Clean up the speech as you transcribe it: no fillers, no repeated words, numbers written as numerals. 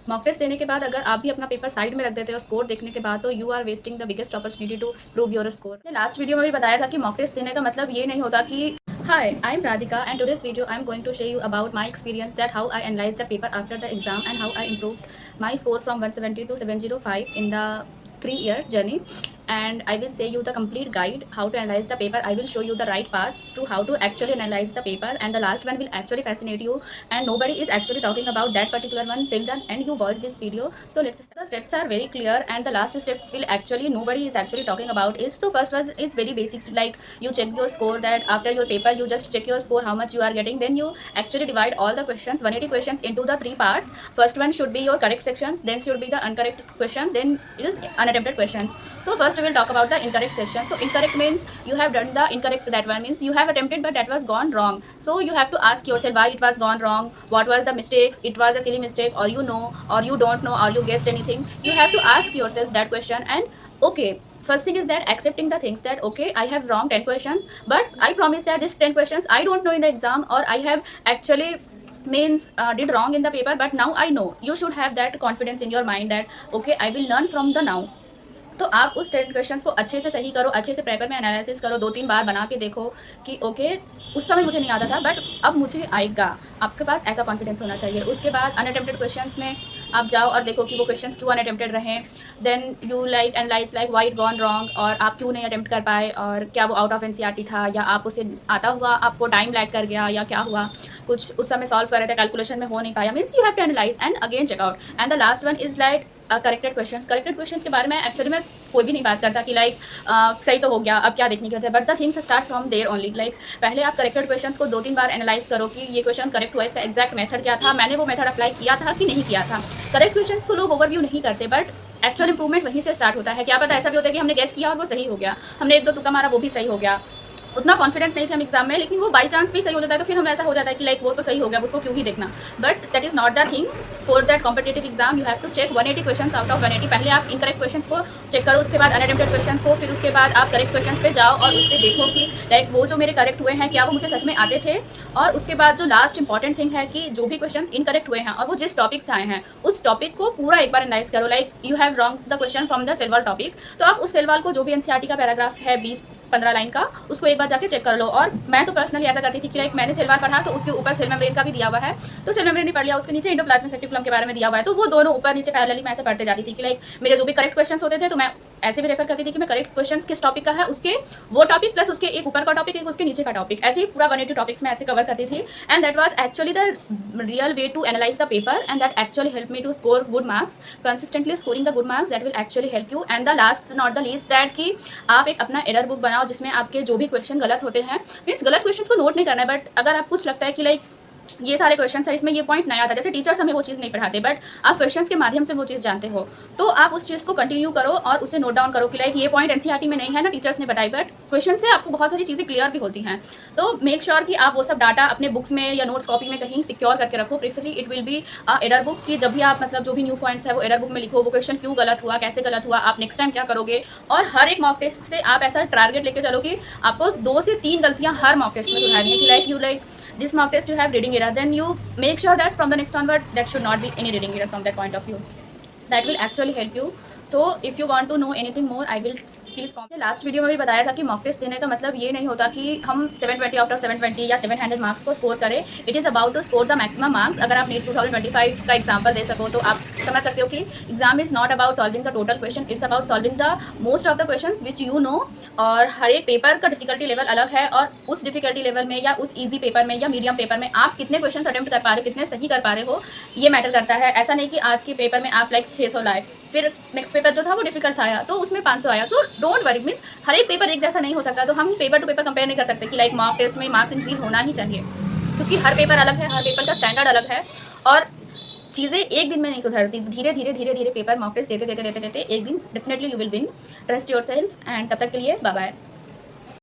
Mock test देने के बाद अगर आप भी अपना पेपर साइड में रख देते हो स्कोर देखने के बाद, तो you are wasting the biggest opportunity to prove your score. Last video में भी बताया था कि मॉक टेस्ट देने का मतलब ये नहीं होता कि Hi, I'm Radhika and today's video I'm going to share you about my experience that how I analyzed the paper after the exam and how I improved my score from 170 to 705 in the 3 years journey. And I will say you the complete guide how to analyze the paper. I will show you the right path to how to actually analyze the paper, and the last one will actually fascinate you, and nobody is actually talking about that particular one till then and you watch this video. So let's start. The steps are very clear and the last step will actually nobody is actually talking about is, so first one is very basic, like you check your score, that after your paper you just check your score how much you are getting, then you actually divide all the questions 180 questions into the 3 parts. First one should be your correct sections, then should be the incorrect questions, then it is unattempted questions. So first we will talk about the incorrect section. So incorrect means you have done the incorrect, that one means you have attempted but that was gone wrong. So you have to ask yourself why it was gone wrong, what was the mistakes, it was a silly mistake, or you know, or you don't know, or you guessed anything. You have to ask yourself that question. And okay, first thing is that accepting the things that okay, I have wrong 10 questions, but I promise that this 10 questions I don't know in the exam, or I have actually means did wrong in the paper, but now I know. You should have that confidence in your mind that okay, I will learn from the now. तो आप उस 10 questions को अच्छे से सही करो, अच्छे से पेपर में एनालिसिस करो, 2-3 बार बना के देखो कि ओके उस समय मुझे नहीं आता था बट अब मुझे आएगा। आपके पास ऐसा कॉन्फिडेंस होना चाहिए। उसके बाद अनअटेम्प्टेड क्वेश्चंस में आप जाओ और देखो कि वो क्वेश्चंस क्यों अनअटेम्प्टेड रहे। Then you like analyse like why it gone wrong, और आप क्यों नहीं अटेम्प्ट कर पाए, और क्या वो आउट ऑफ एनसीईआरटी था या आप उसे आता हुआ आपको टाइम लैग कर गया, या क्या हुआ, कुछ उस समय सॉल्व कर रहे थे कैलकुलेशन में हो नहीं पाया, means you have to analyse and again check out. And the last one is like corrected questions. Corrected questions के बारे में एक्चुअली मैं कोई भी नहीं बात करता कि लाइक सही तो हो गया अब क्या देखने के होते हैं, but the things start from there only. Like पहले आप करेक्टेड क्वेश्चंस को 2-3 बार एनालाइज करो कि ये क्वेश्चन करेक्ट हुआ, इसका एग्जैक्ट मेथड क्या था, मैंने वो मेथड अप्लाई किया था कि नहीं किया था। करेक्ट क्वेश्चंस को लोग ओवरव्यू नहीं करते, बट एक्चुअल इंप्रूवमेंट वहीं से स्टार्ट होता है। क्या पता ऐसा भी होता है कि हमने गेस किया और वो सही हो गया, हमने 1-2 तुक्का मारा वो भी सही हो गया, उतना कॉन्फिडेंट नहीं थे हम एग्जाम में, लेकिन वो बाई चांस भी सही हो जाता है, तो फिर हम ऐसा हो जाता है कि लाइक वो तो सही हो गया, उसको क्यों ही देखना। But that is not the thing. For that competitive exam you have to check 180 question out of 180। पहले आप इनकरेक्ट क्वेश्चन को चेक करो, उसके बाद अनअटेम्प्टेड क्वेश्चन को, फिर उसके बाद आप करेक्ट क्वेश्चन पे जाओ और उस पर देखो कि लाइक वो जो मेरे करेक्ट हुए हैं क्या वो मुझे सच में आते थे। और उसके बाद जो लास्ट इंपॉर्टेंट थिंग है कि जो भी क्वेश्चन इनकरेक्ट हुए हैं और वो जिस टॉपिक से आए हैं उस टॉपिक को पूरा एक बार एनालाइज करो। Like you have wrong the question from the silver topic, तो आप उस सिल्वर को जो भी एनसीईआरटी का पैराग्राफ है 20-15 लाइन का, उसको एक बार जाके चेक कर लो। और मैं तो पर्सनली ऐसा करती थी कि लाइक मैंने सिल्वर पढ़ा तो उसके ऊपर सेल मेम्ब्रेन का भी दिया हुआ है, तो सेल मेम्ब्रेन नहीं पढ़ लिया, उसके नीचे एंडोप्लाज्मिक रेटिकुलम के बारे में दिया हुआ है, तो वो दोनों ऊपर नीचे पैरेलली मैं ऐसे पढ़ते जाती थी कि लाइक मेरे जो भी करेक्ट क्वेश्चंस होते थे तो मैं ऐसे भी रेफर करती थी कि मैं करेक्ट क्वेश्चंस किस टॉपिक का है उसके वो टॉपिक प्लस उसके एक ऊपर का टॉपिक एक उसके नीचे का टॉपिक, ऐसे ही पूरा 180 टॉपिक्स में ऐसे कवर करती थी। And that was actually the real way to analyse the paper, and that actually help me to score good marks. Consistently scoring the good marks that will actually help you. And the last not the least that कि आप एक अपना error book बनाओ जिसमें आपके जो भी question गलत होते हैं, मीन्स गलत क्वेश्चन को नोट नहीं करना है, बट अगर आप कुछ लगता है कि लाइक ये सारे क्वेश्चन है इसमें ये पॉइंट नया था, जैसे टीचर्स हमें वो चीज़ नहीं पढ़ाते बट आप क्वेश्चंस के माध्यम से वो चीज़ जानते हो, तो आप उस चीज़ को कंटिन्यू करो और उसे नोट डाउन करो कि लाइक ये पॉइंट एनसीईआरटी में नहीं है ना, टीचर्स ने बताई, बट क्वेश्चन से आपको बहुत सारी चीज़ें क्लियर भी होती हैं। तो मेक श्योर कि आप वो सब डाटा अपने बुक्स में या नोट्स कॉपी में कहीं सिक्योर करके रखो। Preferably it will be error book, कि जब भी आप मतलब जो भी न्यू पॉइंट्स है वो एरर बुक में लिखो, वो क्वेश्चन क्यों गलत हुआ, कैसे गलत हुआ, आप नेक्स्ट टाइम क्या करोगे। और हर एक मॉक टेस्ट से आप ऐसा टारगेट लेके चलो कि आपको 2 से 3 गलतियाँ हर मॉक टेस्ट में सुधारनी है, कि like you like this mock test you have reading error, then you make sure that from the next onward that should not be any reading error from that point of view. That will actually help you. So if you want to know anything more I will please comment. Last video में भी बताया था कि mock test देने का मतलब ये नहीं होता कि हम 720 आउट ऑफ 720 या 700 मार्क्स को स्कोर करें। It is about to score the maximum marks. अगर आप नीट 2025 का एग्जाम्पल दे सको तो आप समझ सकते हो कि exam is not about solving the total question, it's about solving the most of the question which you know. और हर एक पेपर का डिफिकल्टी लेवल अलग है, और उस डिफिकल्टी लेवल में या उस ईजी पेपर में या मीडियम पेपर में आप कितने क्वेश्चन अटेम्प्ट कर पा रहे हो, कितने सही कर पा रहे हो, ये मैटर करता है। ऐसा नहीं कि आज के पेपर में आप लाइक 600 लाए, फिर नेक्स्ट पेपर जो था वो डिफिकल्ट आया तो उसमें 500 आया। सो डोंट वरी, मीन्स हर एक पेपर एक जैसा नहीं हो सकता, तो हम पेपर टू पेपर कंपेयर नहीं कर सकते कि लाइक मॉक टेस्ट में मार्क्स इंक्रीज होना ही चाहिए, क्योंकि हर पेपर अलग है, हर पेपर का स्टैंडर्ड अलग है और चीज़ें एक दिन में नहीं सुधरती। धीरे धीरे धीरे धीरे पेपर मॉक टेस्ट देते देते देते देते एक दिन definitely you will win. Trust your self, and तब तक के लिए बाय बाय।